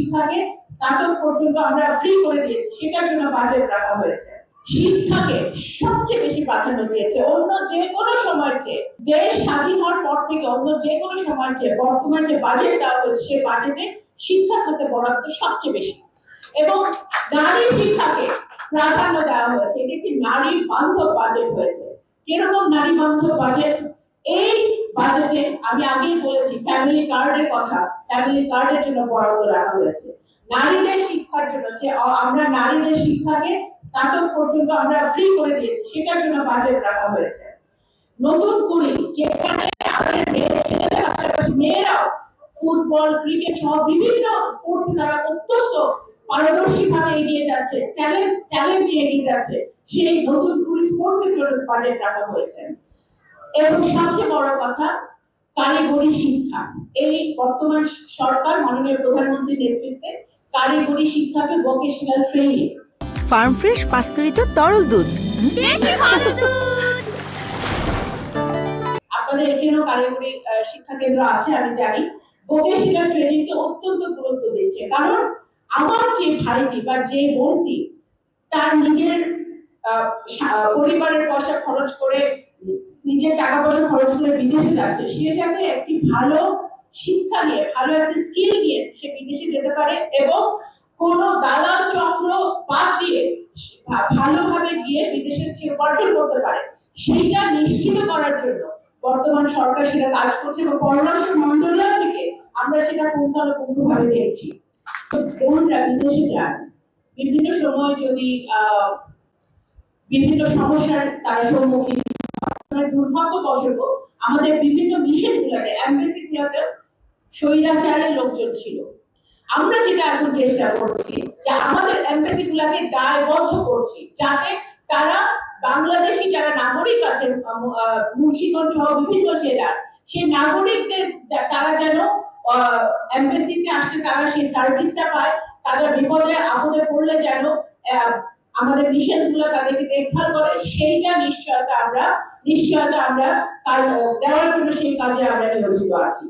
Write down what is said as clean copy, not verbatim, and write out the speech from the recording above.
শিক্ষাকে স্নাতক পর্যন্ত আমরা ফ্রি করে দিয়েছি, সেটার জন্য বাজেট রাখা হয়েছে। শিক্ষাকে সবচেয়ে বেশি প্রাধান্য দিয়েছে অন্য যে কোনো সময়ের চেয়ে। দেশ স্বাধীন হওয়ার পর থেকে অন্য যে কোনো সময়ের চেয়ে বর্তমানে যে বাজেট দেওয়া হয়েছে সে বাজেটে শিক্ষা খাতে বরাদ্দ সবচেয়ে বেশি, এবং নারী শিক্ষাকে প্রাধান্য দেওয়া হয়েছে। এটি একটি নারী বান্ধব বাজেট হয়েছে। কিরকম নারী বান্ধব বাজেট? এই বাজেটে আমি আগেই বলেছি ফ্যামিলি কার্ডের কথা, ফ্যামিলি কার্ডের জন্য বরাদ্দ রাখা হয়েছে। নারীদের শিক্ষার জন্য যে আমরা নারীদের শিক্ষাকে স্নাতক পর্যন্ত আমরা ফ্রি করে দিয়েছি, সেটার জন্য বাজেট রাখা হয়েছে। নতুন কুড়ি, যেখানে আমাদের ছেলেদের পাশাপাশি মেয়েরাও ফুটবল, ক্রিকেট সহ বিভিন্ন স্পোর্টসে তারা অত্যন্ত পারদর্শী ভাবে এগিয়ে যাচ্ছে, ট্যালেন্ট নিয়ে এগিয়ে যাচ্ছে, সেই নতুন কুড়ি স্পোর্টসের জন্য বাজেট রাখা হয়েছে। এবং সবচেয়ে বড় কথা, কারিগরি শিক্ষা। এই বর্তমান সরকার মাননীয় প্রধানমন্ত্রীর নেতৃত্বে কারিগরি শিক্ষাকে ভোকেশনাল ট্রেনিং। ফার্ম ফ্রেশ পাস্তুরিত তরল দুধ, বেশি ভালো দুধ। আপনাদের এখানেও কারিগরি শিক্ষা কেন্দ্র আছে আমি জানি। ভোকেশনাল ট্রেনিংকে অত্যন্ত গুরুত্ব দিচ্ছে, কারণ আমার যে ভাইটি বা যে বোনটি তার নিজের পরিবারের পয়সা খরচ করে, নিজের টাকা পয়সা খরচ করে বিদেশে যাচ্ছে, সে যাতে একটি ভালো শিক্ষা নিয়ে, ভালো একটা স্কিল নিয়ে সে বিদেশে যেতে পারে এবং কোন দালাল চক্র বাদ দিয়ে ভালোভাবে গিয়ে বিদেশে সে উপার্জন করতে পারে, সেইটা নিশ্চিত করার জন্য বর্তমান সরকার সেটা কাজ করছে এবং পররাষ্ট্র মন্ত্রণালয় থেকে আমরা সেটা পুঙ্খানুপুঙ্খভাবে দেখছি। বোনরা বিদেশে যান, বিভিন্ন সময় যদি বিভিন্ন সমস্যার তারা সম্মুখীন, দুর্ভাগ্যবশত আমাদের বিভিন্ন মিশন গুলাতে, এমবেসি গুলাতে স্বৈরাচারের লোকজন ছিল। আমরা যেটা এখন চেষ্টা করছি যে আমাদের এমবেসি গুলাকে দায়বদ্ধ করছি, যাতে তারা বাংলাদেশি যারা নাগরিক আছে মুন্সিগঞ্জ সহ বিভিন্ন জেলার, সেই নাগরিকদের তারা যেন এমবেসিতে আসলে তারা সেই সার্ভিসটা পায়, তাদের বিপদে আপদে পড়লে যেন আমাদের মিশন গুলো তাদেরকে দেখভাল করে, সেইটা নিশ্চয়তা আমরা দেওয়ার জন্য সেই কাজে আমরা নিয়োজিত আছি।